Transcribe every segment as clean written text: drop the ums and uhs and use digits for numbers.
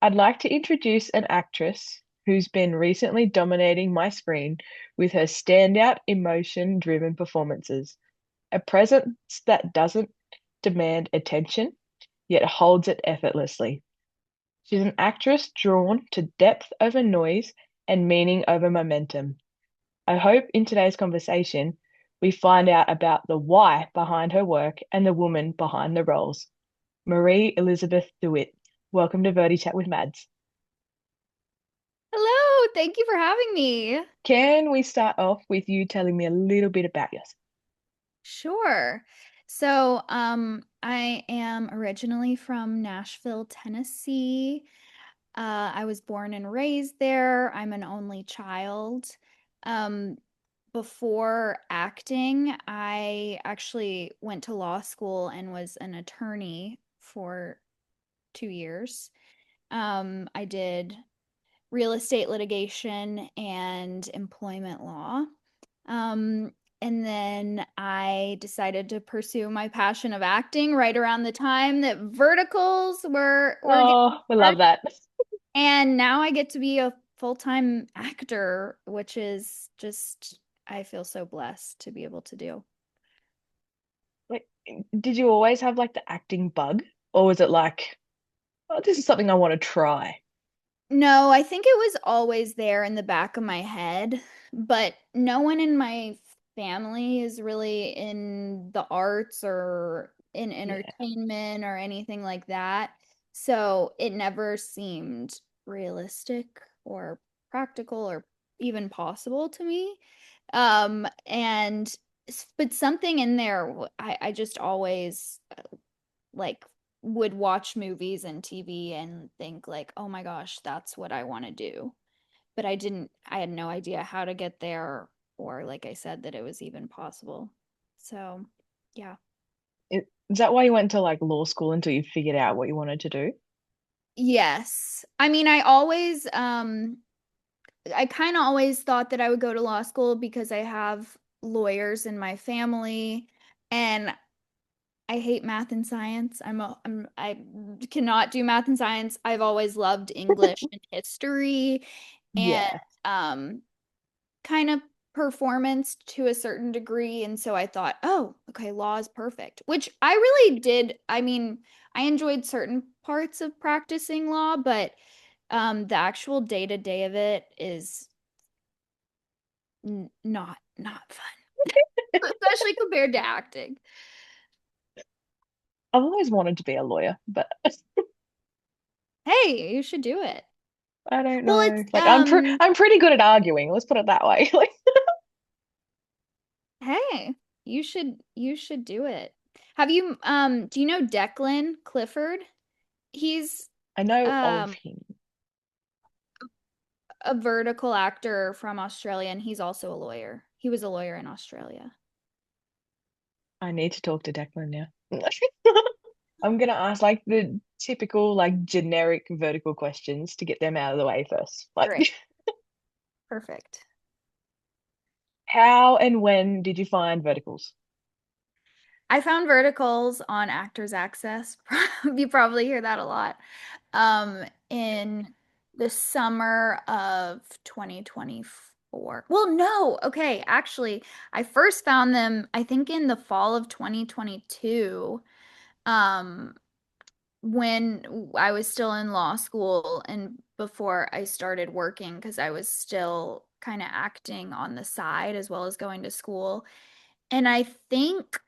I'd like to introduce an actress who's been recently dominating my screen with her standout emotion-driven performances, a presence that doesn't demand attention, yet holds it effortlessly. She's an actress drawn to depth over noise and meaning over momentum. I hope in today's conversation we find out about the why behind her work and the woman behind the roles. Marie Elizabeth DeWitt, welcome to Verdi Chat with Mads. Hello, thank you for having me. Can we start off with you telling me a little bit about yourself? Sure. I am originally from Nashville, Tennessee. I was born and raised there. I'm an only child. Um, Before acting, I actually went to law school and was an attorney for 2 years. I did real estate litigation and employment law. Um, and then I decided to pursue my passion of acting right around the time that verticals were getting Oh, we love started. that. And now I get to be a full-time actor, which is just, I feel so blessed to be able to do. Like, did you always have like the acting bug? Or was it like, oh, this is something I want to try? No, I think it was always there in the back of my head, but no one in my family is really in the arts or in Yeah. entertainment or anything like that. So it never seemed realistic or practical or even possible to me. But something in there, I just always like would watch movies and TV and think like, "Oh my gosh, that's what I want to do." But I had no idea how to get there or like I said that it was even possible. So, yeah. Is that why you went to like law school until you figured out what you wanted to do? Yes. I mean, I kind of always thought that I would go to law school because I have lawyers in my family and I hate math and science. I cannot do math and science. I've always loved English and history and Yeah. um kind of performance to a certain degree. And so I thought, oh, okay, law is perfect, which I really did. I mean, I enjoyed certain parts of practicing law, but the actual day-to-day of it is not fun, especially compared to acting. I've always wanted to be a lawyer, but Hey, you should do it. I don't Well, it's know. Like I'm pretty good at arguing. Let's put it that way. Like hey, you should do it. Have you do you know Declan Clifford? He's I know of um him. a vertical actor from Australia and he's also a lawyer. He was a lawyer in Australia. I need to talk to Declan now. I'm gonna ask like the typical like generic vertical questions to get them out of the way first. Like Great. Perfect. how and when did you find verticals? I found verticals on Actors Access. You probably hear that a lot. In the summer of 2024. Well, no, okay, actually, I first found them, I think in the fall of 2022, um, when I was still in law school and before I started working, because I was still kind of acting on the side as well as going to school. And I think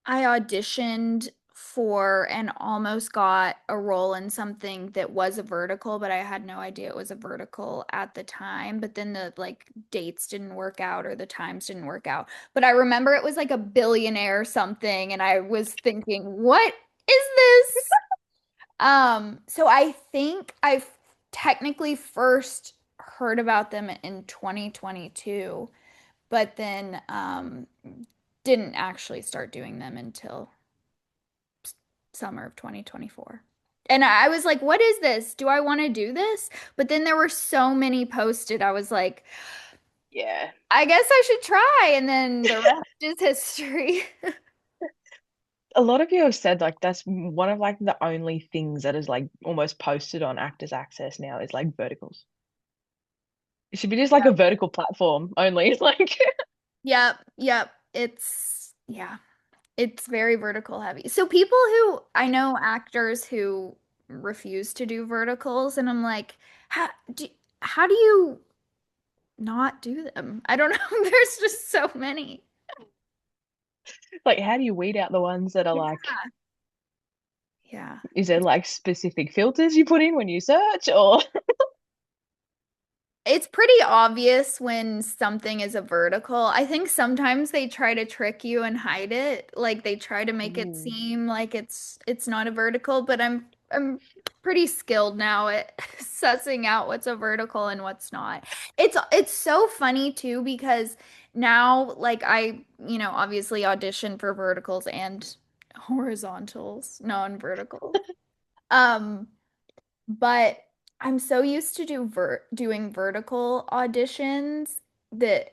I auditioned for and almost got a role in something that was a vertical, but I had no idea it was a vertical at the time. But then the like dates didn't work out or the times didn't work out. But I remember it was like a billionaire or something, and I was thinking, what is this? So I think I technically first heard about them in 2022, but then didn't actually start doing them until summer of 2024. And I was like, what is this? Do I want to do this? But then there were so many posted. I was like, Yeah. I guess I should try. And then the rest is history. a lot of you have said like that's one of like the only things that is like almost posted on Actors Access now is like verticals. It should be just like a vertical platform only. It's like Yep, yep. Yeah, it's very vertical heavy. So people who I know actors who refuse to do verticals, and I'm like, how do you not do them? I don't know. There's just so many. like how do you weed out the ones that are Yeah. like, Yeah. is there like specific filters you put in when you search or It's pretty obvious when something is a vertical. I think sometimes they try to trick you and hide it. Like they try to make it Ooh. seem like it's not a vertical, but I'm pretty skilled now at sussing out what's a vertical and what's not. It's so funny too because now like obviously audition for verticals and horizontals, non-verticals. Um but I'm so used to doing vertical auditions that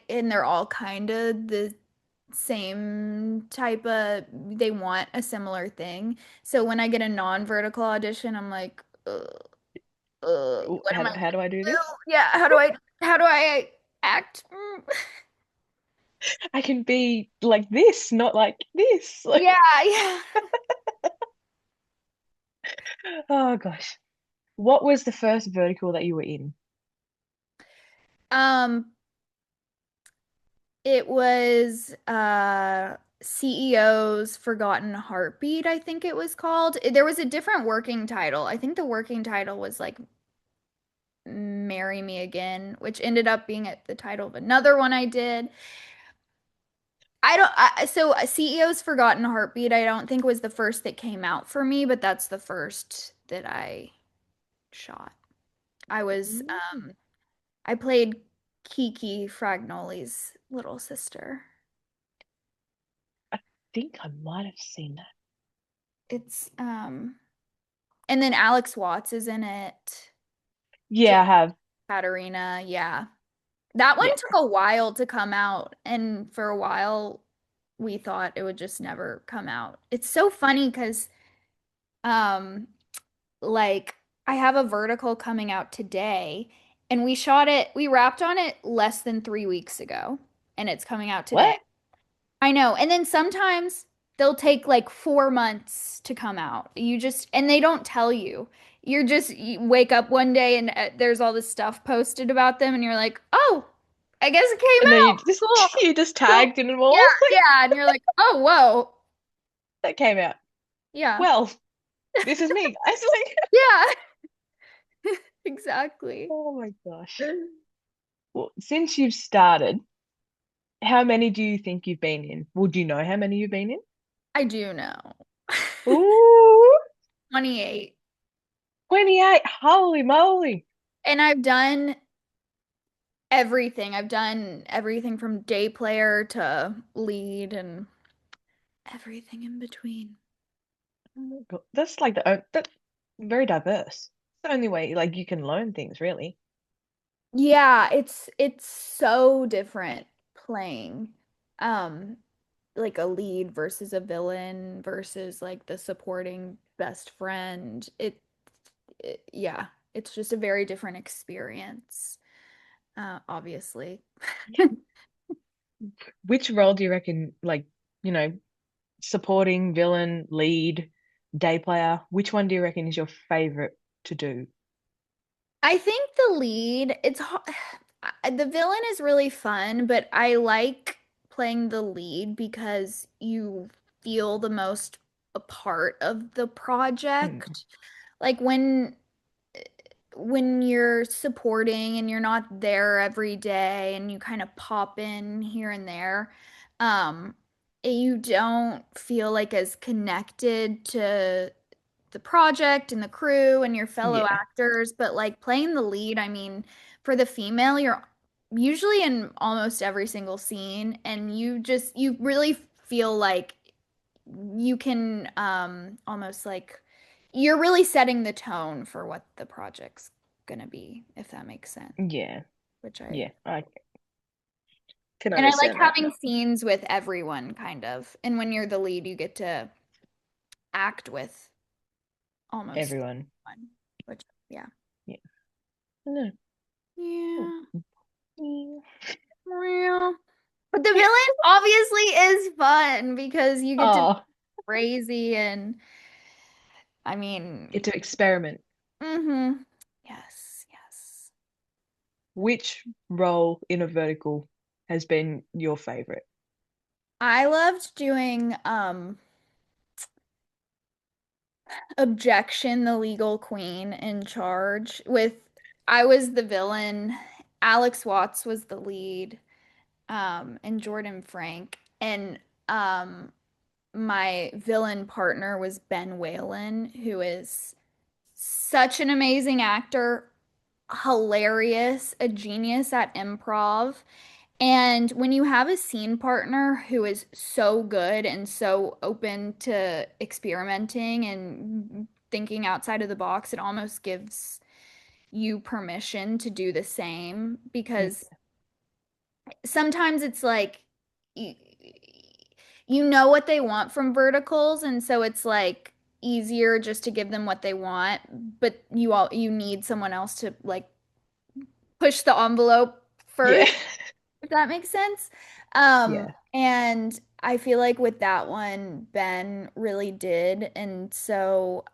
and they're all kind of the same type of they want a similar thing. So when I get a non-vertical audition, I'm like, Ooh, what am I how do I do gonna do? this? Yeah, how do I act? I can be like this, not like this. Yeah, Like, yeah. oh gosh. What was the first vertical that you were in? Um, It was CEO's Forgotten Heartbeat, I think it was called. There was a different working title. I think the working title was like Marry Me Again, which ended up being at the title of another one I did. I don't so CEO's Forgotten Heartbeat I don't think was the first that came out for me, but that's the first that I shot. I was Mm, I played Kiki Fragnoli's little sister. I think I might have seen that. It's and then Alex Watts is in it. Yeah, J I have. Katarina, yeah. That one Yeah. took a while to come out, and for a while we thought it would just never come out. It's so funny because um like I have a vertical coming out today, and we wrapped on it less than 3 weeks ago, and it's coming out today. What? I know. And then sometimes they'll take like 4 months to come out. And they don't tell you. You wake up one day and there's all this stuff posted about them, and you're like, oh, I guess it came And then out. Cool. you just Cool. tagged in them Yeah, all. yeah. And you're like, oh, whoa. That came out. Yeah. Well, this is me. I was like, Yeah, exactly. oh my gosh. Well, since you've started, how many do you think you've been in? Well, do you know how many you've been in? I do know. Ooh, 28. 28. Holy moly. And I've done everything. I've done everything from day player to lead and everything in between. Oh my God. That's like that's very diverse. It's the only way like you can learn things, really. Yeah, it's so different playing um like a lead versus a villain versus like the supporting best friend. Yeah, it's just a very different experience. Obviously. Which role do you reckon, like, you know, supporting, villain, lead, day player, which one do you reckon is your favorite to do? I think the lead, the villain is really fun, but I like playing the lead because you feel the most a part of the Mm, project. Like when you're supporting and you're not there every day and you kind of pop in here and there, um, you don't feel like as connected to the project and the crew and your fellow yeah. actors, but like playing the lead, I mean, for the female, you're usually in almost every single scene, and you really feel like you can almost like you're really setting the tone for what the project's gonna be, if that makes sense. Yeah. Which I Yeah. I Can And I like understand that. having scenes with everyone, kind of. And when you're the lead, you get to act with almost Everyone. everyone, which, yeah. Yeah. No. Yeah. Yeah. Well, but the villain obviously is fun because you get to be Oh, crazy and I mean, get to experiment. mm-hmm. Yes, yes. Which role in a vertical has been your favorite? I loved doing Objection, the legal queen in charge with I was the villain, Alex Watts was the lead, and Jordan Frank. And um my villain partner was Ben Whalen, who is such an amazing actor, hilarious, a genius at improv. And when you have a scene partner who is so good and so open to experimenting and thinking outside of the box, it almost gives you permission to do the same Yeah. because sometimes it's like you, you know what they want from verticals, and so it's like easier just to give them what they want, but you need someone else to like push the envelope Yeah. first, if that makes sense. Yeah. And I feel like with that one, Ben really did. And so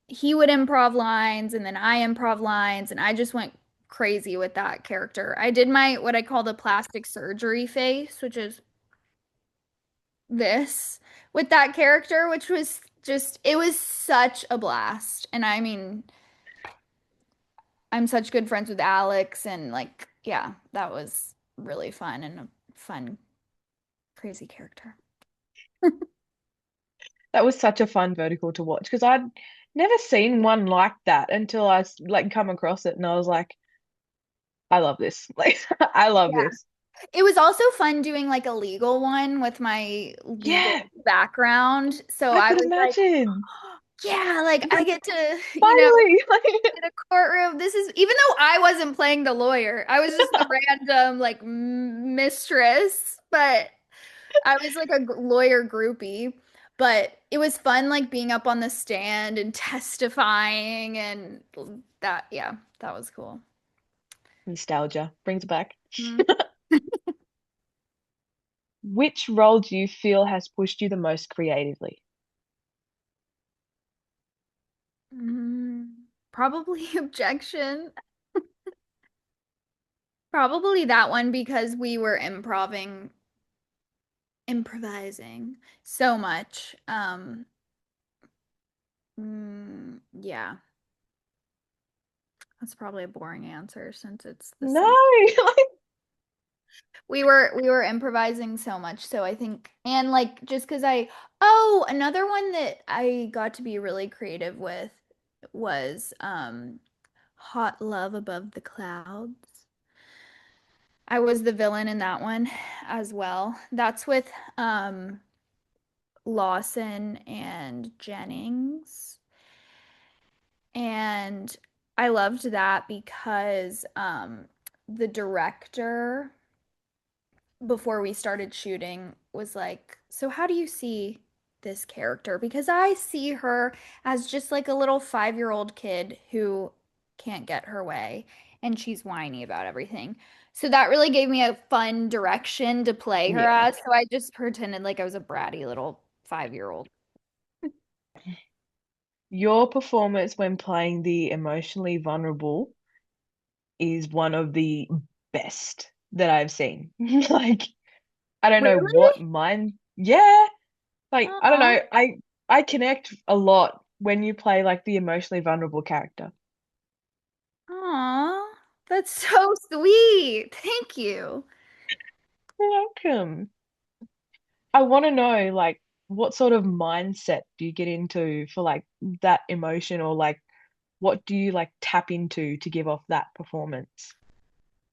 he would improv lines and then I improv lines, and I just went crazy with that character. I did my what I call the plastic surgery face, which is this with that character, which was just it was such a blast. And I mean, I'm such good friends with Alex and like yeah, that was really fun and a fun crazy character. That was such a fun vertical to watch because I'd never seen one like that until like come across it and I was like, I love this. Like I love Yeah. this. It was also fun doing like a legal one with my Yeah, legal background. So I I could was like, imagine. yeah, like I get to, Finally. in a courtroom. This is even though I wasn't playing the lawyer, I was just the random like mistress, but I was like a lawyer groupie. But it was fun like being up on the stand and testifying and that, yeah, that was cool. Nostalgia brings it back. Mhm. Which role do you feel has pushed you the most creatively? Probably objection. Probably that one because we were improvising so much. Yeah, that's probably a boring answer since it's the No, same. like, We were improvising so much, so I think and like just because I oh another one that I got to be really creative with was Hot Love Above the Clouds. I was the villain in that one as well. That's with Lawson and Jennings. And I loved that because the director, before we started shooting, was like, so how do you see this character? Because I see her as just like a little 5-year-old kid who can't get her way and she's whiny about everything. So that really gave me a fun direction to play her yeah. as. So I just pretended like I was a bratty little 5-year-old. Your performance when playing the emotionally vulnerable is one of the best that I've seen. Like, I don't know Really? what mine. Yeah, like I don't Aw. know. I connect a lot when you play like the emotionally vulnerable character. Aw. That's so sweet. Thank you. You're welcome. I want to know like what sort of mindset do you get into for like that emotion or like what do you like tap into to give off that performance?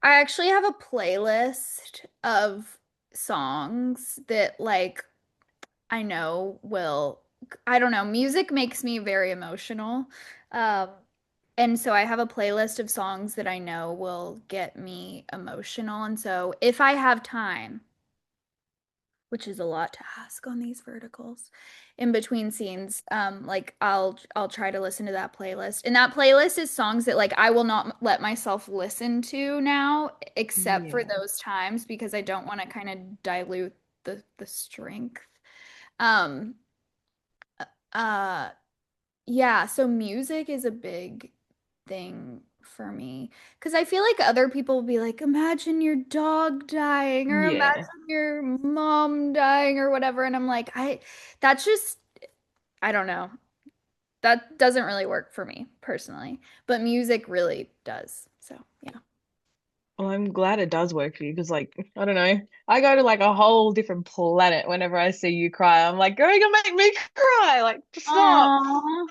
I actually have a playlist of songs that like I know will I don't know, music makes me very emotional. Um And so I have a playlist of songs that I know will get me emotional. And so if I have time, which is a lot to ask on these verticals, in between scenes, like I'll try to listen to that playlist. And that playlist is songs that like I will not let myself listen to now, except for Yeah. those times because I don't want to kind of dilute the strength. Um, uh, yeah, so music is a big thing for me because I feel like other people will be like, imagine your dog dying or Yeah. imagine your mom dying or whatever. And I'm like, that's just, I don't know. That doesn't really work for me personally, but music really does. So, yeah. Well, I'm glad it does work for you because, like, I don't know, I go to like a whole different planet whenever I see you cry. I'm like, going to make me cry. Like, stop. Aww,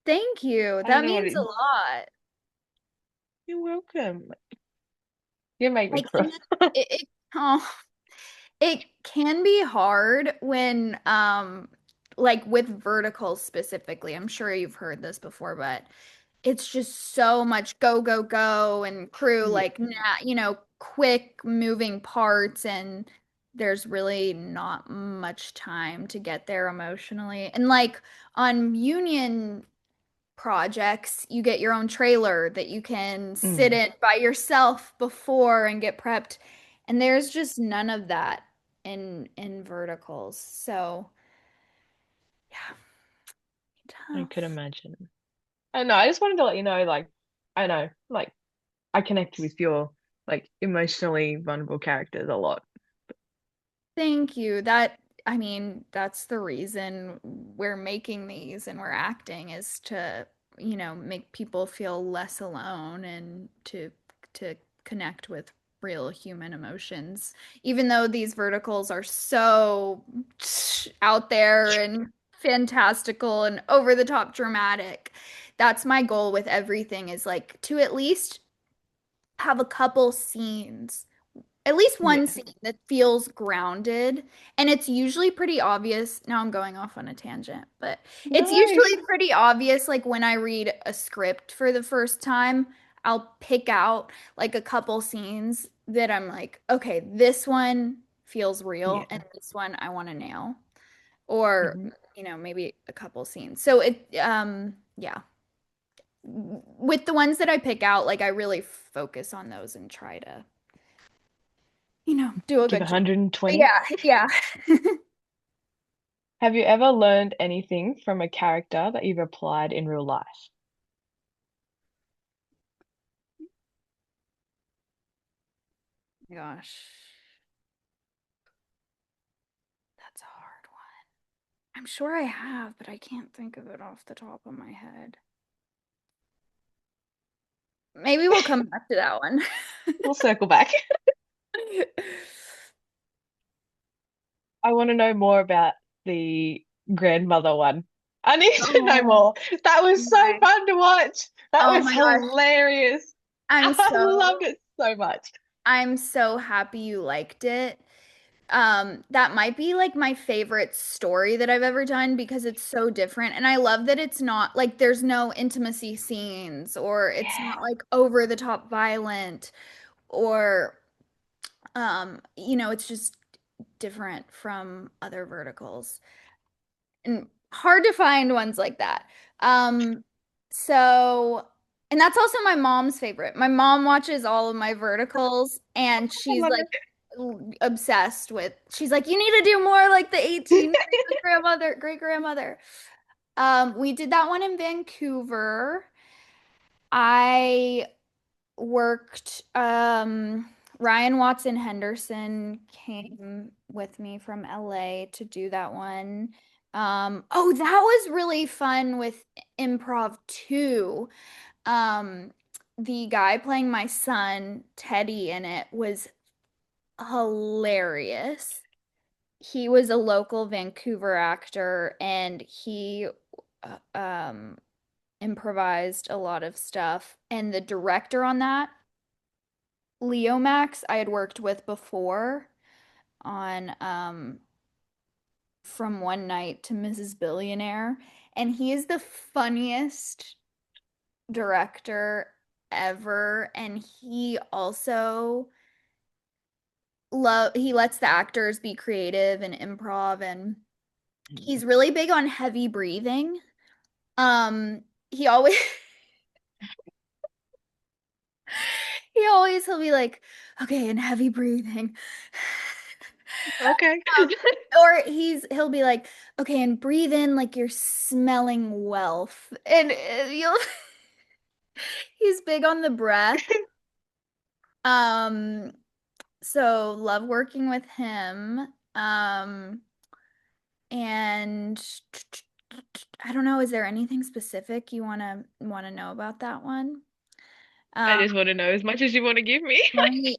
thank you. I don't That know what means it. a lot. You're welcome. You make me Like, cry. and oh, it can be hard when, like with verticals specifically. I'm sure you've heard this before, but it's just so much go, go, go and crew, Yeah. like, quick moving parts, and there's really not much time to get there emotionally. And like on union projects, you get your own trailer that you can sit Mm. in by yourself before and get prepped. And there's just none of that in verticals. So, yeah, I could tough. imagine. I don't know. I just wanted to let you know, like, I know, like, I connect with your like emotionally vulnerable characters a lot. Thank you. That, I mean, that's the reason we're making these and we're acting is to, make people feel less alone and to connect with real human emotions. Even though these verticals are so out there and fantastical and over the top dramatic, that's my goal with everything is like to at least have a couple scenes, at least one Yeah. scene that feels grounded. And it's usually pretty obvious. Now I'm going off on a tangent, but it's No. usually pretty obvious. Like when I read a script for the first time, I'll pick out like a couple scenes that I'm like, okay, this one feels real, and Yeah. this one I want to nail. Or, Hmm. maybe a couple scenes. So yeah. With the ones that I pick out, like I really focus on those and try to do a Give good job. 120. Yeah, yeah. Have you ever learned anything from a character that you've applied in real life? Gosh, that's a hard one. I'm sure I have, but I can't think of it off the top of my head. Maybe we'll come back to that one. We'll circle back. I want to know more about the grandmother one. I need to know Oh more. That was so my, fun to watch. That oh was my gosh. hilarious. I'm I so loved it so much. I'm so happy you liked it. That might be like my favorite story that I've ever done because it's so different. And I love that it's not like there's no intimacy scenes or it's Yeah. not like over the top violent or it's just different from other verticals. And hard to find ones like that. Um, so, and that's also my mom's favorite. My mom watches all of my verticals and I she's love like obsessed with, she's like, you need to do more like the 18 it. great grandmother. We did that one in Vancouver. I worked Ryan Watson Henderson came with me from LA to do that one. Oh, that was really fun with improv too. Um, the guy playing my son, Teddy, in it was hilarious. He was a local Vancouver actor and he improvised a lot of stuff. And the director on that, Leo Max, I had worked with before on From One Night to Mrs. Billionaire. And he is the funniest director ever. And he also he lets the actors be creative and improv, and he's really big on heavy breathing. He always he'll be like, okay, and heavy breathing. Okay. Or he'll be like, okay, and breathe in like you're smelling wealth. And you'll he's big on the breath. Um, so love working with him. And I don't know, is there anything specific you wanna know about that one? I Um, just want to know as much as you want to give me.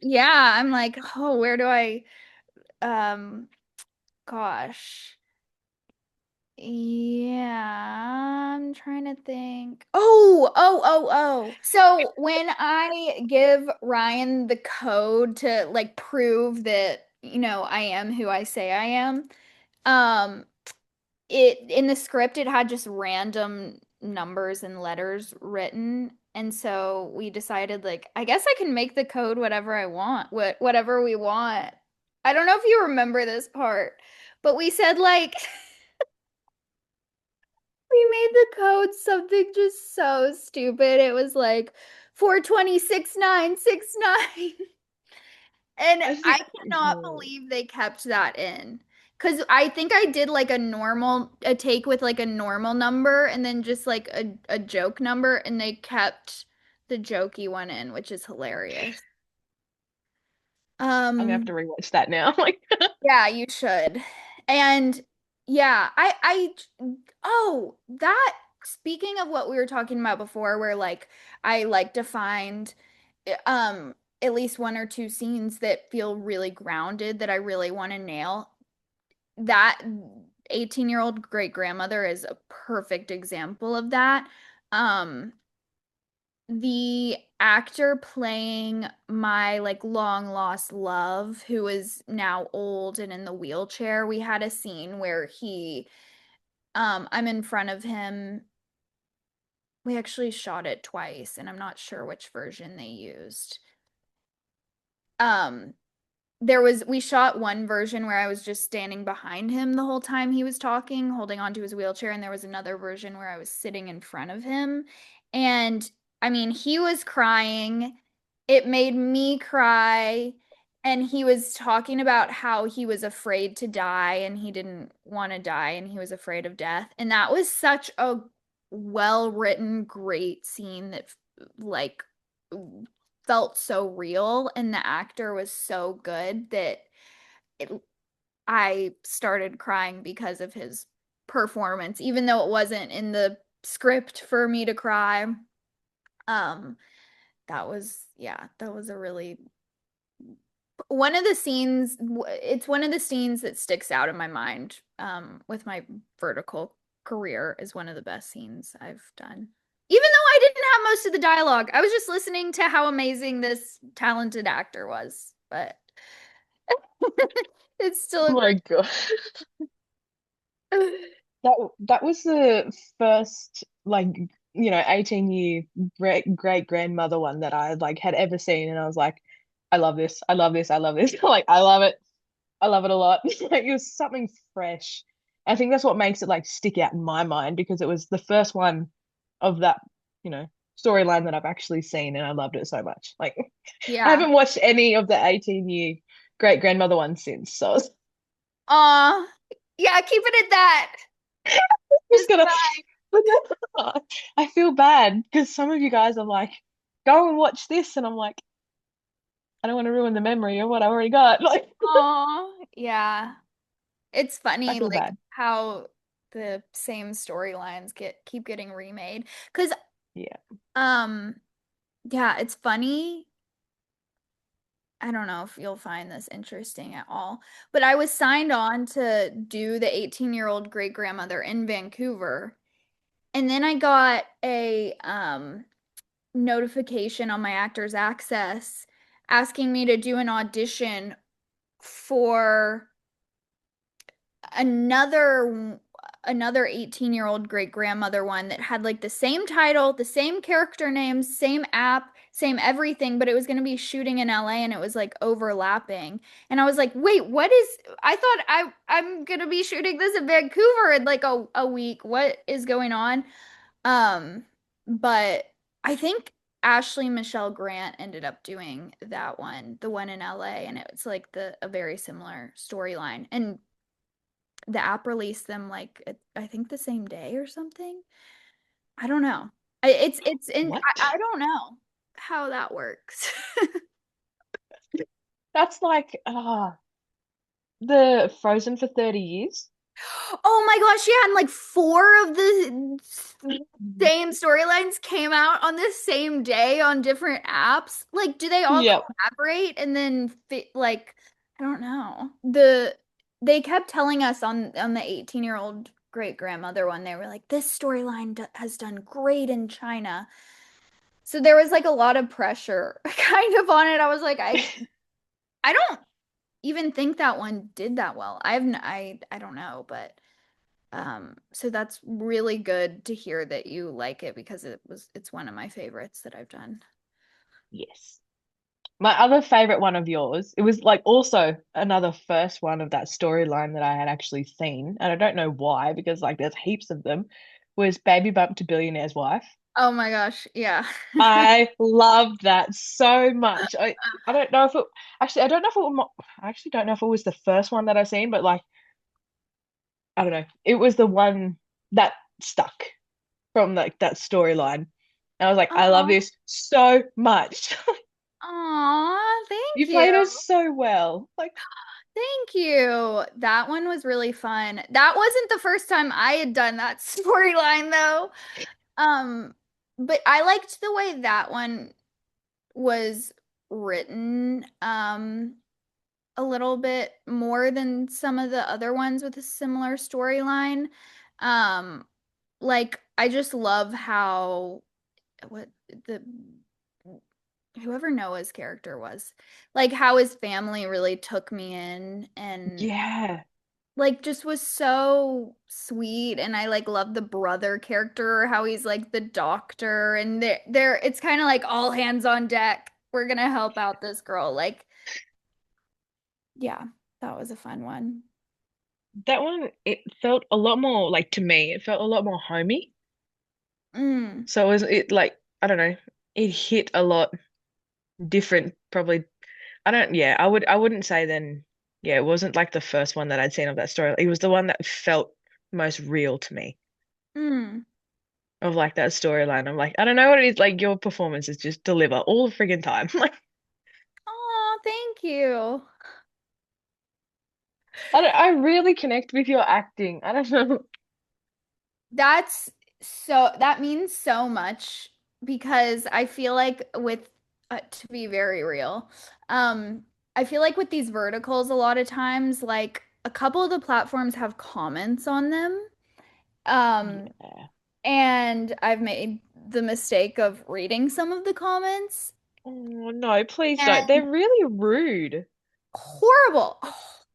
yeah, I'm like, oh, where do I um gosh. Yeah, I'm trying to think. Oh. So when I give Ryan the code to like prove that, I am who I say I am, um, it in the script it had just random numbers and letters written. And so we decided like, I guess I can make the code whatever I want, whatever we want. I don't know if you remember this part, but we said like we made the code something just so stupid. It was like 4206969. And That's I the cannot believe they kept that in. Because I think I did like a take with like a normal number and then just like a joke number, and they kept the jokey one in, which is hilarious. I'm gonna have to Um, rewatch that now. Like, Yeah, you should. And yeah, oh, that, speaking of what we were talking about before, where like I like to find at least one or two scenes that feel really grounded that I really want to nail. That 18-year-old great grandmother is a perfect example of that. Um, the actor playing my like long lost love, who is now old and in the wheelchair, we had a scene where I'm in front of him. We actually shot it twice, and I'm not sure which version they used. Um, we shot one version where I was just standing behind him the whole time he was talking, holding onto his wheelchair, and there was another version where I was sitting in front of him. And I mean, he was crying. It made me cry. And he was talking about how he was afraid to die and he didn't want to die and he was afraid of death. And that was such a well-written, great scene that like felt so real, and the actor was so good that it, I started crying because of his performance, even though it wasn't in the script for me to cry. Um, that was a really one of the scenes, it's one of the scenes that sticks out in my mind, with my vertical career, is one of the best scenes I've done. Even though I didn't have most of the dialogue, I was just listening to how amazing this talented actor was. But it's still oh a my God. great. That was the first 18-year great grandmother one that I like had ever seen, and I was like, I love this, I love this, I love this. Like, I love it. I love it a lot. Like, it was something fresh. I think that's what makes it like stick out in my mind, because it was the first one of that, you know, storyline that I've actually seen, and I loved it so much. Like, I Yeah. haven't watched any of the 18-year great grandmother ones since, so Aw. Yeah, keep it at that. just Just gonna. fine. But I feel bad because some of you guys are like, go and watch this, and I'm like, I don't want to ruin the memory of what I already got. Like, Aw. Yeah. It's I funny feel like bad. how the same storylines keep getting remade. 'Cause Yeah. um yeah, it's funny. I don't know if you'll find this interesting at all, but I was signed on to do the 18-year-old great grandmother in Vancouver. And then I got a notification on my Actors Access asking me to do an audition for another. another 18-year-old great grandmother one that had like the same title, the same character names, same app, same everything, but it was going to be shooting in LA and it was like overlapping. And I was like, wait, what is, I thought I'm going to be shooting this in Vancouver in like a week. What is going on? Um, but I think Ashley Michelle Grant ended up doing that one, the one in LA, and it was like the a very similar storyline. And the app released them like I think the same day or something. I don't know. It's in What? I don't know how that works. That's like the Frozen for 30 years. Oh my gosh, yeah, and like four of the same storylines came out on the same day on different apps. Like, do they all Yep. collaborate and then fit like I don't know. They kept telling us on the 18-year-old great grandmother one, they were like, this storyline has done great in China. So there was like a lot of pressure kind of on it. I was like, I don't even think that one did that well. I don't know, but so that's really good to hear that you like it because it's one of my favorites that I've done. Yes. My other favorite one of yours, it was like also another first one of that storyline that I had actually seen, and I don't know why, because like there's heaps of them, was Baby Bump to Billionaire's Wife. Oh my gosh, yeah. I loved that so much. I don't know if it actually I don't know if it was, I actually don't know if it was the first one that I seen, but like I don't know, it was the one that stuck from like that storyline. And I was like, I love Oh, this so much. aw, You thank you. played it so well. Like, Thank you. That one was really fun. That wasn't the first time I had done that storyline though. Um, but I liked the way that one was written. A little bit more than some of the other ones with a similar storyline. Um, like I just love how what the whoever Noah's character was, like how his family really took me in and yeah, like just was so sweet and I like love the brother character, how he's like the doctor and they're it's kind of like all hands on deck. We're gonna help out this girl. Like, yeah, that was a fun one. that one, it felt a lot more like to me, it felt a lot more homey. Mm. So it like, I don't know, it hit a lot different, probably. I don't, yeah, I wouldn't say then, yeah, it wasn't like the first one that I'd seen of that story. It was the one that felt most real to me Mm. of like that storyline. I'm like, I don't know what it is, like your performances just deliver all the friggin' time. Like, Oh, thank you. I really connect with your acting. I don't know. That's that means so much because I feel like with to be very real, I feel like with these verticals a lot of times like a couple of the platforms have comments on them. Um, Yeah. and I've made the mistake of reading some of the comments Oh no, please don't. and They're really rude. horrible,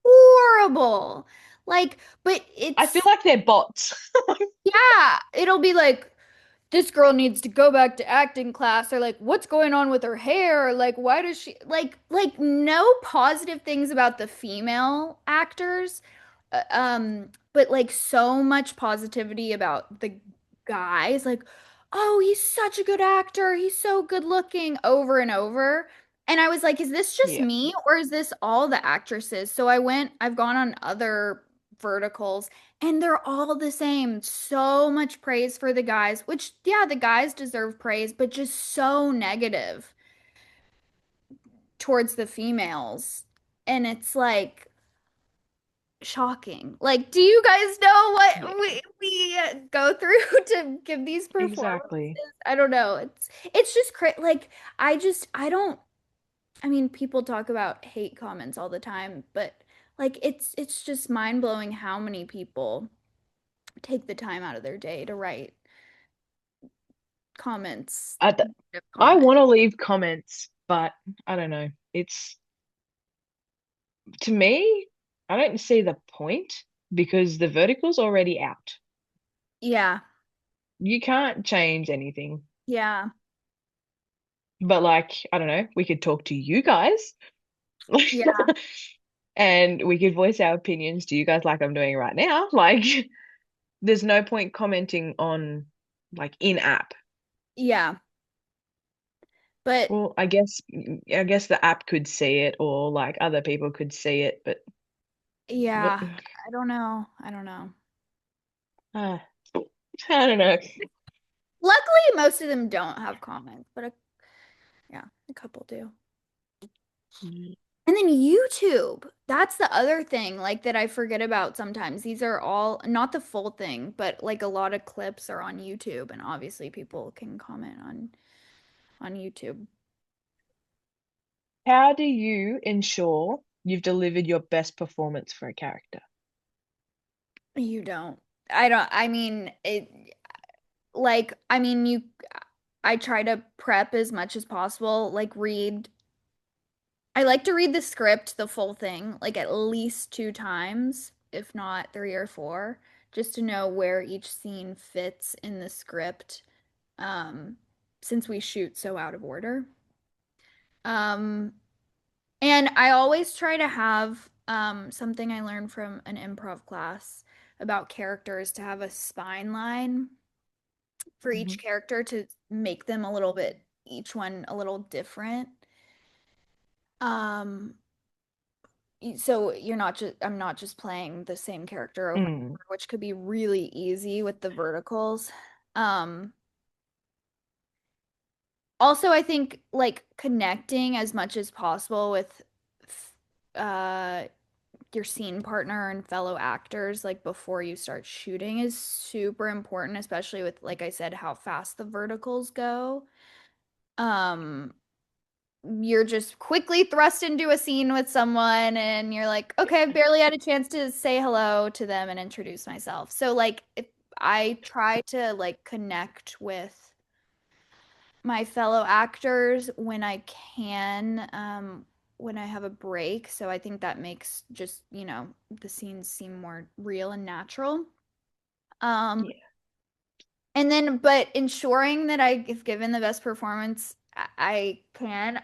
horrible. Like, but I feel it's like they're bots. yeah, it'll be like this girl needs to go back to acting class or like what's going on with her hair or like why does she like no positive things about the female actors but like so much positivity about the guys like oh he's such a good actor he's so good looking over and over and I was like is this just Yeah. me or is this all the actresses so I've gone on other verticals and they're all the same. So much praise for the guys, which, yeah, the guys deserve praise, but just so negative towards the females. And it's like shocking. Like, do you guys know Yeah, what we go through to give these performances? exactly. I don't know. It's just cra like I don't I mean, people talk about hate comments all the time, but like it's just mind-blowing how many people take the time out of their day to write comments, I, negative I comment. want to leave comments, but I don't know. It's to me, I don't see the point because the vertical's already out. Yeah. You can't change anything. Yeah. But like, I don't know, we could talk to you guys Yeah. and we could voice our opinions. Do you guys like I'm doing right now? Like, there's no point commenting on like in app. Yeah. But Well, I guess the app could see it or like other people could see it, but what yeah, I don't know. I don't know. uh, I don't know. Luckily, most of them don't have comments, but yeah, a couple do. And then YouTube. That's the other thing, like that I forget about sometimes. These are all not the full thing, but like a lot of clips are on YouTube, and obviously people can comment on YouTube. How do you ensure you've delivered your best performance for a character? You don't. I don't. I mean, you. I try to prep as much as possible. Like read. I like to read the script, the full thing, like at least two times, if not three or four, just to know where each scene fits in the script. Um, since we shoot so out of order. Um, and I always try to have something I learned from an improv class about characters to have a spine line for each Mhm. character to make them a little bit, each one a little different. Um, so you're not just, I'm not just playing the same character over and Mm, over, which could be really easy with the verticals. Um, Also, I think like connecting as much as possible with uh your scene partner and fellow actors like before you start shooting is super important, especially with like I said how fast the verticals go. Um you're just quickly thrust into a scene with someone and you're like, okay, I've barely had a chance to say hello to them and introduce myself. So like if I try to like connect with my fellow actors when I can, when I have a break. So I think that makes just, the scenes seem more real and natural. Um, yeah. and then, but ensuring that I have given the best performance I can,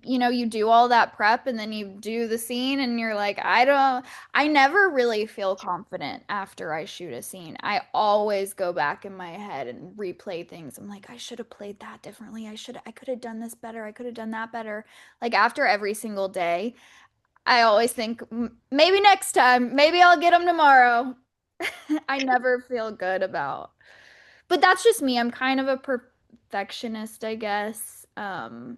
you do all that prep and then you do the scene and you're like, I never really feel confident after I shoot a scene. I always go back in my head and replay things. I'm like, I should have played that differently. I could have done this better. I could have done that better. Like after every single day, I always think, Maybe next time, maybe I'll get them tomorrow." I never feel good about. But that's just me. I'm kind of a perfectionist, I guess. And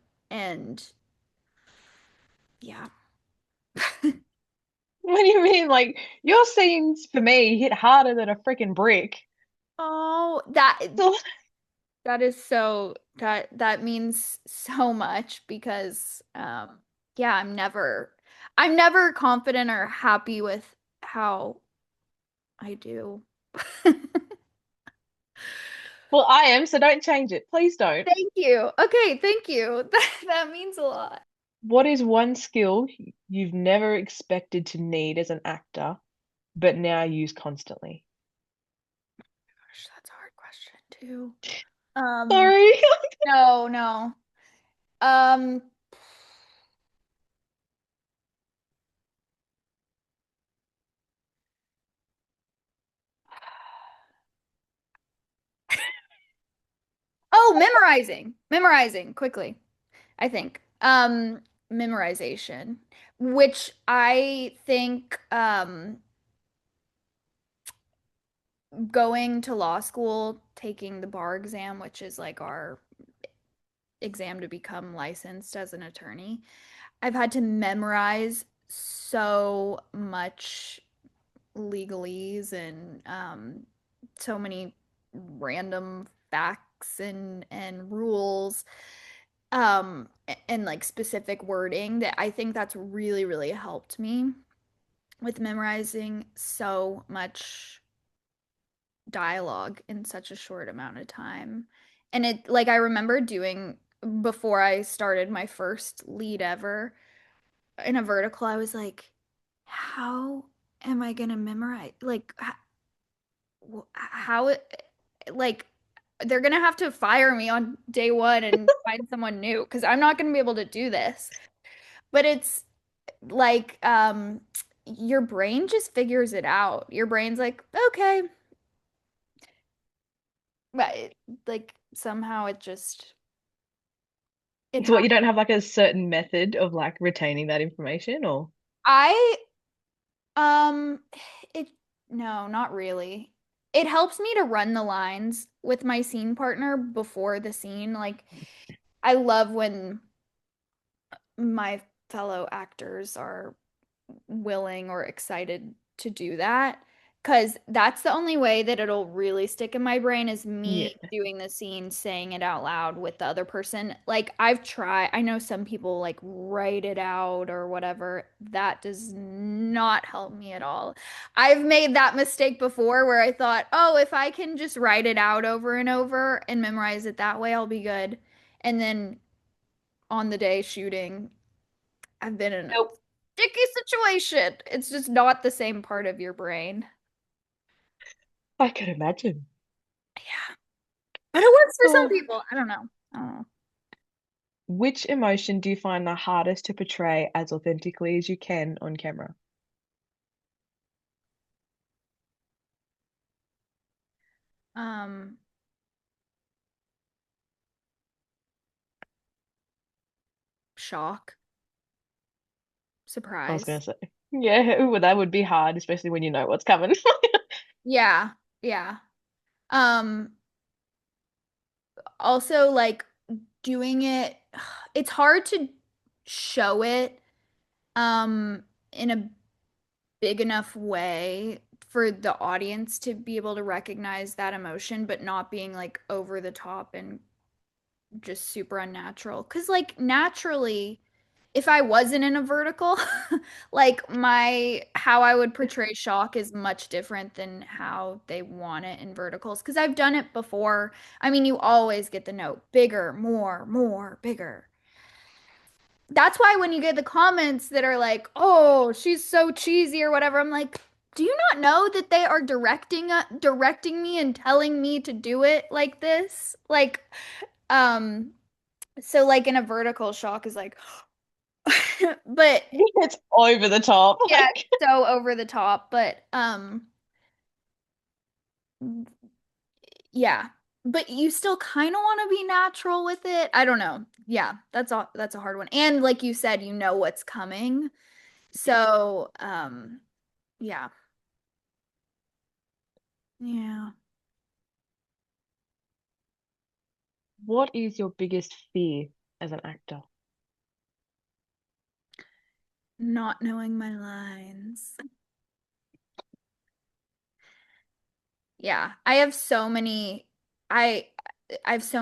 yeah. What do you mean? Like your scenes for me hit harder than a freaking brick. Oh, that So, that is so that means so much because yeah, I'm never confident or happy with how I do. well, I am, so don't change it. Please don't. Thank you. Okay, thank you. That means a lot. What is one skill you've never expected to need as an actor, but now use constantly? Gosh, that's a hard question too. Um, Sorry. no, no. Um, oh, memorizing quickly. I think. Memorization, which I think going to law school, taking the bar exam, which is like our exam to become licensed as an attorney, I've had to memorize so much legalese and so many random facts and rules and like specific wording that I think that's really really helped me with memorizing so much dialogue in such a short amount of time. And it like I remember doing before I started my first lead ever in a vertical, I was like, how am I gonna memorize? Like, how it, like, they're gonna have to fire me on day one and find someone new because I'm not gonna be able to do this. But it's like, your brain just figures it out. Your brain's like, okay, but like somehow it So what, you happens. don't have like a certain method of like retaining that information or I um it no, not really. It helps me to run the lines with my scene partner before the scene. Like, I love when my fellow actors are willing or excited to do that, because that's the only way that it'll really stick in my brain is yeah. me doing the scene, saying it out loud with the other person. Like, I've tried, I know some people like write it out or whatever. That does not help me at all. I've made that mistake before where I thought, oh, if I can just write it out over and over and memorize it that way, I'll be good. And then on the day shooting, I've been in a Nope. sticky situation. It's just not the same part of your brain. I can imagine. Yeah. But it works for some Oh. people. I don't know. I don't know. Which emotion do you find the hardest to portray as authentically as you can on camera? Um, Shock, I was gonna surprise. say. Yeah, well, that would be hard, especially when you know what's coming. Yeah. Yeah. Um, Also, like, doing it, it's hard to show it in a big enough way for the audience to be able to recognize that emotion, but not being like over the top and just super unnatural. Because, like, naturally, if I wasn't in a vertical, like, my how I would portray shock is much different than how they want it in verticals. Because I've done it before. I mean, you always get the note bigger, more, bigger. That's why when you get the comments that are like, "Oh, she's so cheesy" or whatever, I'm like, do you not know that they are directing me and telling me to do it like this? Like, um, so like in a vertical, shock is like, but It's over the top. yeah, Like, so over the top. But yeah, but you still kind of want to be natural with it. I don't know. Yeah, that's a hard one. And like you said, you know what's coming. So, yeah. Yeah. what is your biggest fear as an actor? Not knowing my lines. Yeah, I I have so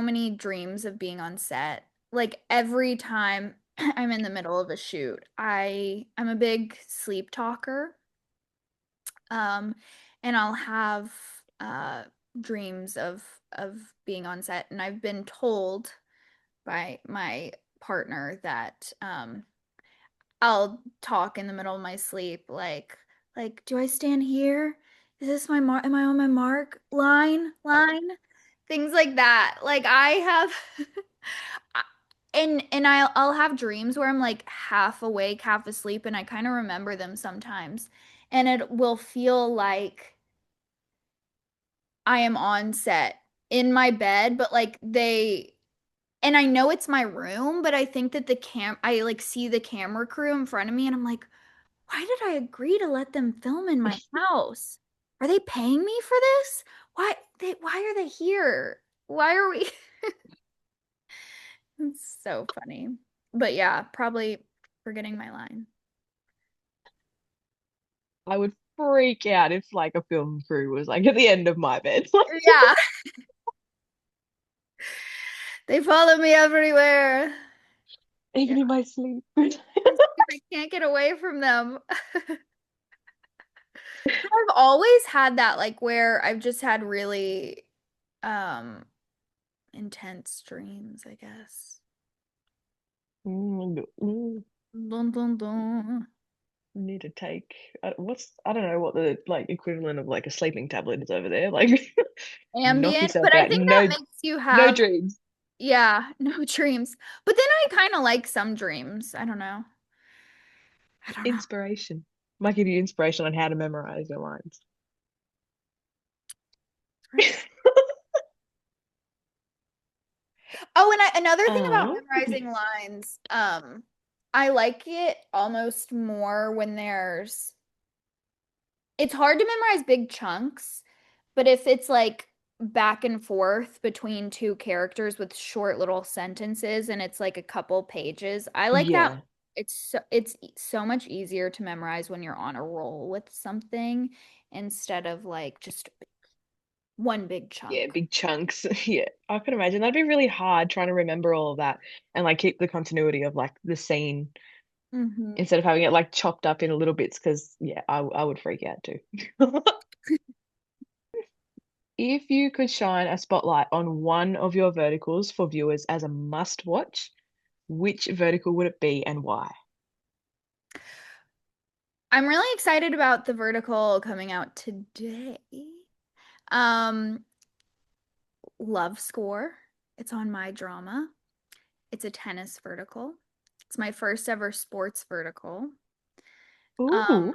many dreams of being on set. Like, every time I'm in the middle of a shoot, I'm a big sleep talker. Um, and I'll have uh dreams of being on set, and I've been told by my partner that I'll talk in the middle of my sleep, like, do I stand here? Is this my mark? Am I on my mark? Line, things like that. Like, I have, and I'll have dreams where I'm like half awake, half asleep, and I kind of remember them sometimes, and it will feel like I am on set in my bed, but like and I know it's my room, but I think that I like see the camera crew in front of me, and I'm like, why did I agree to let them film in my house? Are they paying me for this? Why are they here? Why are we? It's so funny. But yeah, probably forgetting my line. I would freak out if like a film crew was like at the end of my bed. Yeah, they follow me everywhere. Yeah, Even in my sleep. I can't get away from them. I've always had that, like, where I've just had really um intense dreams, I guess. Mm, mm. Dun, dun, dun. Need to take I don't know what the like equivalent of like a sleeping tablet is over there. Like knock Ambient, yourself but I out. think that makes you No have, dreams. yeah, no dreams. But then I kind of like some dreams. I don't know. I don't know. Inspiration. Might give you inspiration on how to memorize your lines. Right. Oh, and another thing about Yes. memorizing lines, I like it almost more when it's hard to memorize big chunks, but if it's like back and forth between two characters with short little sentences and it's like a couple pages, I like that. Yeah. It's so much easier to memorize when you're on a roll with something instead of like just one big Yeah, chunk. big chunks. Yeah. I can imagine that'd be really hard trying to remember all of that and like keep the continuity of like the scene Hmm. instead of having it like chopped up in little bits because yeah, I would freak out too. If you could shine a spotlight on one of your verticals for viewers as a must watch, which vertical would it be and why? I'm really excited about the vertical coming out today. Um, Love Score. It's on My Drama. It's a tennis vertical. It's my first ever sports vertical. Um, Ooh,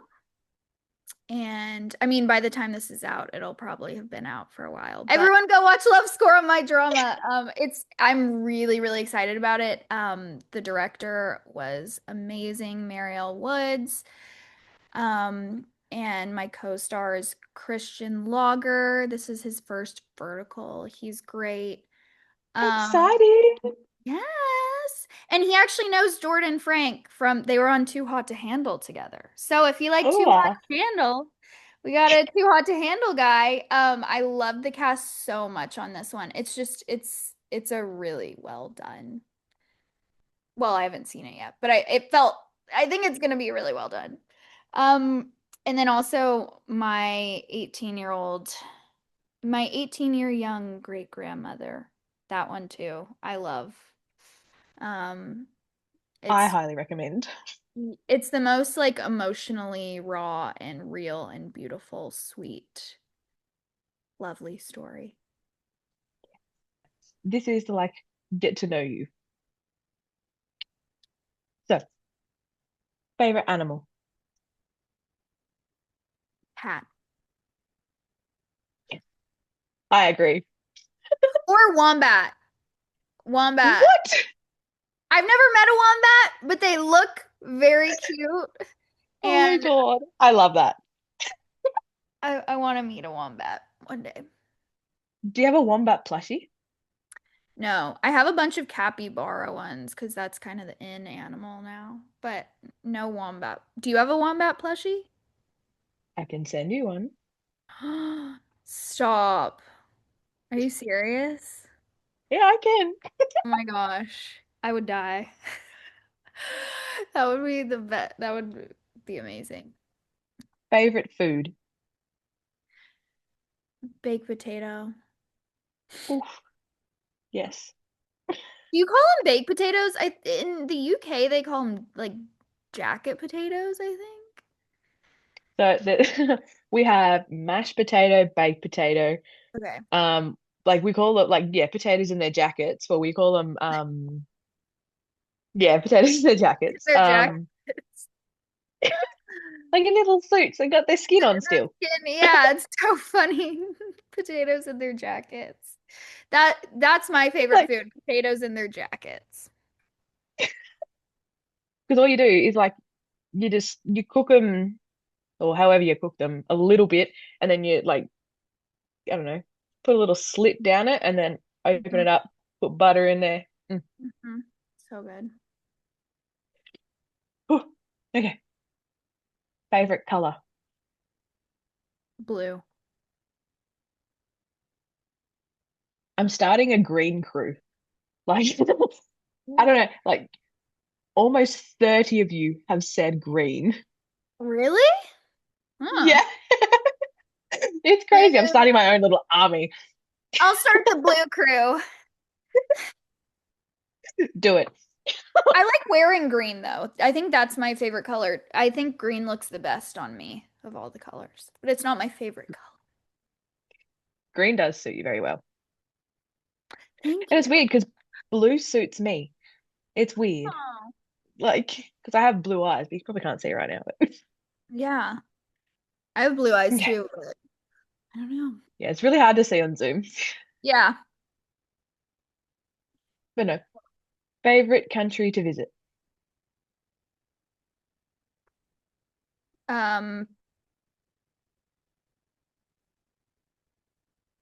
and I mean, by the time this is out, it'll probably have been out for a while. But everyone go watch Love Score on My Drama. I'm really, really excited about it. The director was amazing, Marielle Woods. And my co-star is Christian Lager. This is his first vertical. He's great. Um, excited. yes. And he actually knows Jordan Frank from they were on Too Hot to Handle together. So if you like Too Oh, Hot to Handle, we got a Too Hot to Handle guy. I love the cast so much on this one. It's a really well done. Well, I haven't seen it yet, but I think it's gonna be really well done. Um, and then also my 18-year young great grandmother. That one too. I love. Um, I it's highly recommend. it's the most like emotionally raw and real and beautiful, sweet, lovely story. This is to like get to know you. So, favorite animal? Cat. Yes, I agree. Or wombat. Wombat. What? I've never met a wombat, but they look very cute. Oh my And God. I love that. I want to meet a wombat one day. Do you have a wombat plushie? No, I have a bunch of capybara ones because that's kind of the in animal now, but no wombat. Do you have a wombat plushie? I can send you one. Stop. Are you serious? Yeah, I can. Oh my gosh. I would die. That would be the best. That would be amazing. Favorite food? Baked potato. Oof. Yes. Do you call them baked potatoes? In the UK they call them like jacket potatoes, I think. So we have mashed potato, baked potato. Okay. Um, like we call it like yeah, potatoes in their jackets, but we call them yeah, potatoes in their jackets. They're jackets. Like in little suits, they got their skin on still. Yeah, it's so funny. Potatoes in their jackets. That's my favorite Like food, potatoes in their jackets. because all you do is like you cook them or however you cook them a little bit, and then you like I don't know, put a little slit down it, and then open Mhm, it up, put butter in there. Mm. mhm. So good. Whew. Okay, favorite color. Blue. I'm starting a green crew. Like I don't know, like almost 30 of you have said green. Really? Huh. Yeah, it's crazy. I'm Maybe starting my own little army. I'll start the blue crew. Do it. I like wearing green though. I think that's my favorite color. I think green looks the best on me of all the colors, but it's not my favorite color. Green does suit you very well. Thank And you. it's weird because blue suits me. It's weird. Oh, Like, because I have blue eyes, but you probably can't see it right now. But yeah. I have blue eyes yeah, too, but I don't know. yeah, it's really hard to see on Zoom. Yeah. But no, favorite country to visit. Um,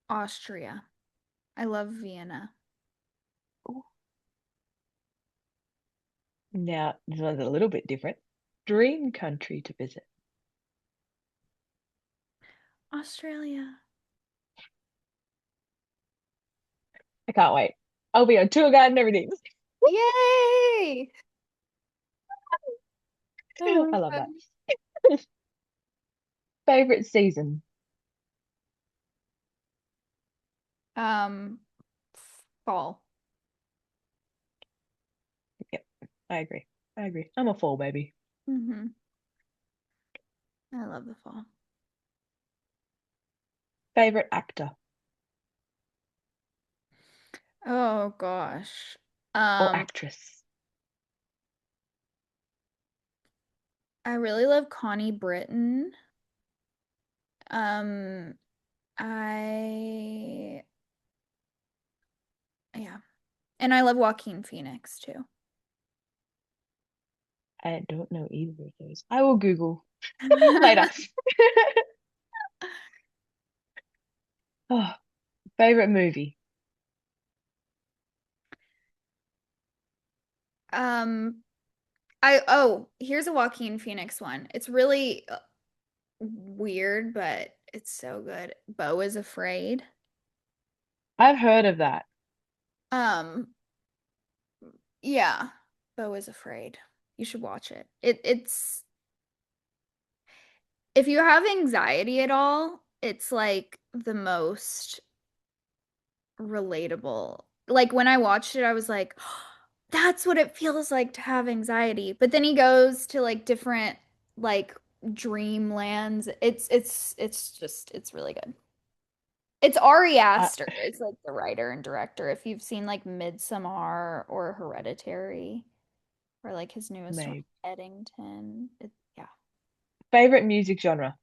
Austria. I love Vienna. Ooh. Now, this one's a little bit different. Dream country to visit. Australia. I can't wait. I'll be on tour guide and everything. Yay! Oh I my love that. gosh. Favorite season. Um, Fall. Yep, I agree. I agree. I'm a fall baby. Hmm. I love the fall. Favorite actor Oh gosh. or Um, actress. I really love Connie Britton. Um, I yeah. And I love Joaquin Phoenix too. I don't know either of those. I will Google later. Oh, favorite movie. Um, here's a Joaquin Phoenix one. It's really weird, but it's so good. Beau is Afraid. I've heard of that. Um, yeah, Beau is Afraid. You should watch it. It's if you have anxiety at all, it's like the most relatable. Like when I watched it, I was like, that's what it feels like to have anxiety. But then he goes to like different like dreamlands. It's really good. It's Ari I, Aster. It's like the writer and director. If you've seen like Midsommar or Hereditary or like his newest one, maybe. Eddington. Yeah. Favorite music genre.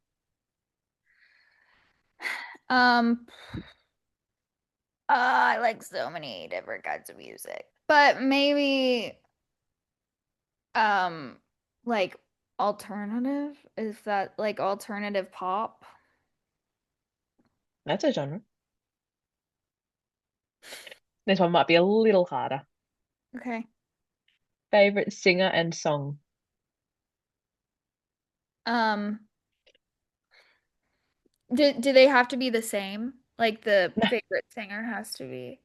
Um, I like so many different kinds of music, but maybe um like alternative, is that like alternative pop? That's a genre. This one might be a little harder. Okay. Favorite singer and song. Um, do they have to be the same? Like the favorite singer has to be.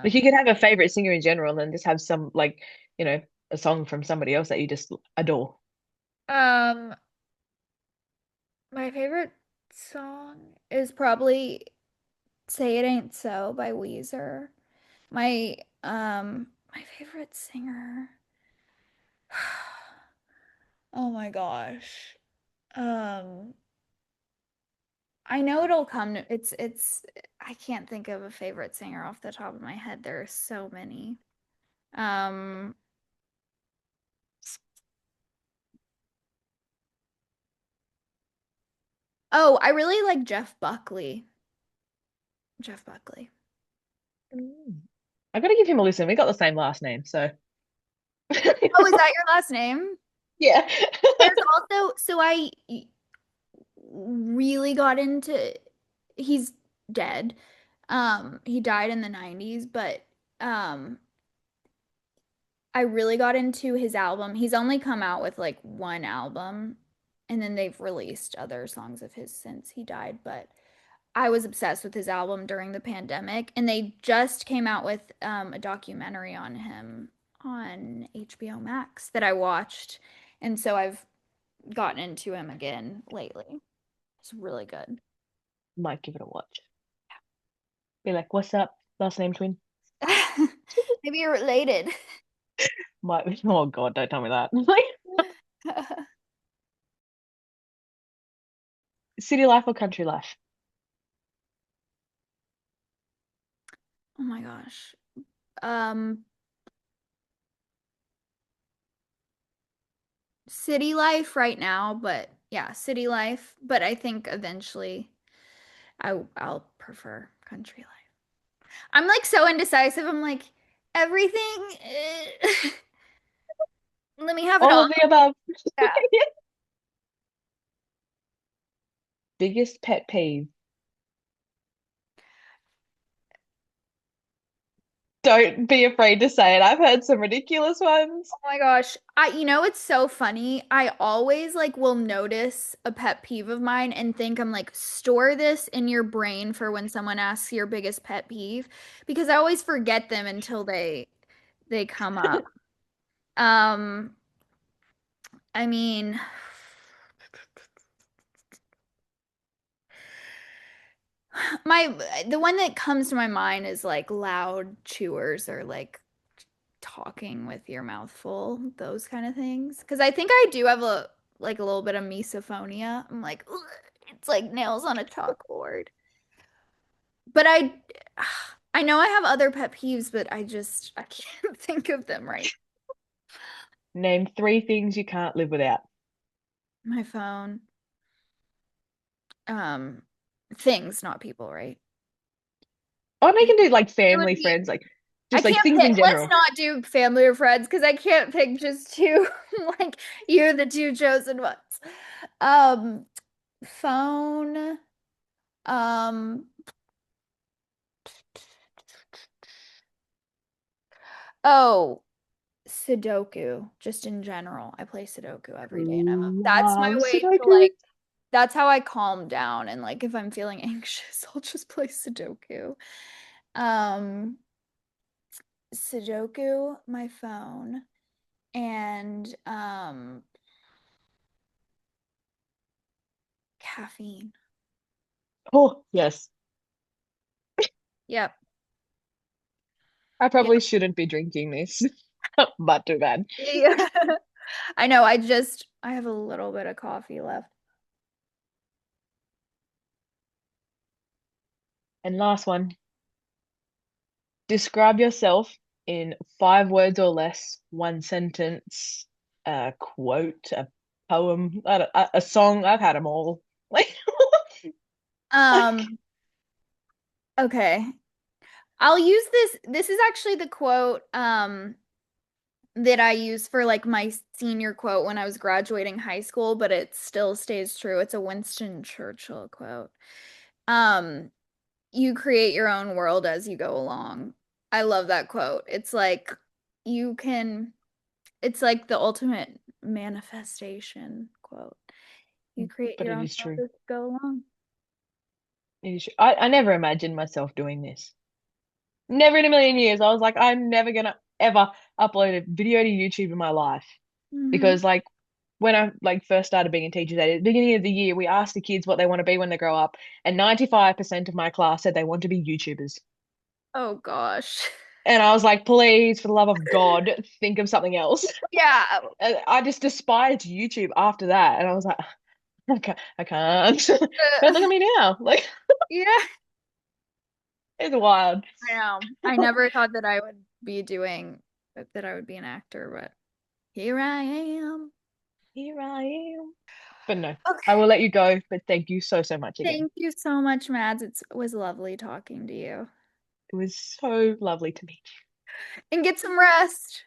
Like you Um, could have a favorite singer in general and just have some like, you know, a song from somebody else that you just adore. um, my favorite song is probably Say It Ain't So by Weezer. My favorite singer. Oh my gosh. Um, I know it'll come to it's I can't think of a favorite singer off the top of my head. There are so many. Um, oh, I really like Jeff Buckley. Jeff Buckley. Mm. I gotta give him a listen. We got the same last name, so Oh, is that your last name? yeah. There's also, so I really got into, he's dead. He died in the 90s, but um I really got into his album. He's only come out with like one album, and then they've released other songs of his since he died, but I was obsessed with his album during the pandemic, and they just came out with a documentary on him on HBO Max that I watched, and so I've gotten into him again lately. It's really good. Might give it a watch. Be like, what's up? Last name twin. Maybe you're related. Oh God, don't tell me that. City life or country life? Oh my gosh. Um, City life right now, but yeah, city life. But I think eventually I'll prefer country life. I'm like so indecisive. I'm like everything. Let me have it All all. of the above. Yeah. Biggest pet peeve. Don't be afraid to say it. I've heard some ridiculous ones. Oh my gosh. It's so funny. I always like will notice a pet peeve of mine and think I'm like, store this in your brain for when someone asks your biggest pet peeve because I always forget them until they come up. Um, I mean, my the one that comes to my mind is like loud chewers or like talking with your mouth full, those kind of things. Because I think I do have a little bit of misophonia. I'm like, "Ugh," it's like nails on a chalkboard. But I know I have other pet peeves, but I can't think of them right. Name three things you can't live without. My phone, um, things, not people, right? Oh, and I can do like It would family, be. friends, like I just like can't things pick. in Let's general. not do family or friends because I can't pick just two. Like you're the two chosen ones. Um, phone. Um, oh, Sudoku, just in general. I play Sudoku every day, and that's my Love way to Sudoku. like. That's how I calm down, and like if I'm feeling anxious, I'll just play Sudoku. Um, Sudoku, my phone, and caffeine. Oh, yes. Yep. I Yep. probably shouldn't be drinking this, but too bad. Yeah. I know. I have a little bit of coffee left. And last one, describe yourself in 5 words or less, one sentence, a quote, a poem, a song. I've had them all. Like, Um, okay. I'll use this. This is actually the quote that I use for like my senior quote when I was graduating high school, but it still stays true. It's a Winston Churchill quote. Um, you create your own world as you go along. I love that quote. It's like you can, it's like the ultimate manifestation quote. You create but your it own is world true. as you go along. It is true. I never imagined myself doing this. Never in a million years. I was like, I'm never gonna ever upload a video to YouTube in my life. Hmm. Because like when I like first started being a teacher, at the beginning of the year, we asked the kids what they want to be when they grow up, and 95% of my class said they want to be YouTubers. Oh gosh. And I was like, please, for the love of God, think of something else. Yeah. And I just despised YouTube after that, and I was like, I can't. But look Uh, at me now. Like yeah. it's wild. I know. I never thought that I would be doing that I would be an actor, but here I am. Here I am. But no, I Okay. will let you go. But thank you so, so much again. Thank you so much, Mads. It was lovely talking to you. It was so lovely to meet And get some rest.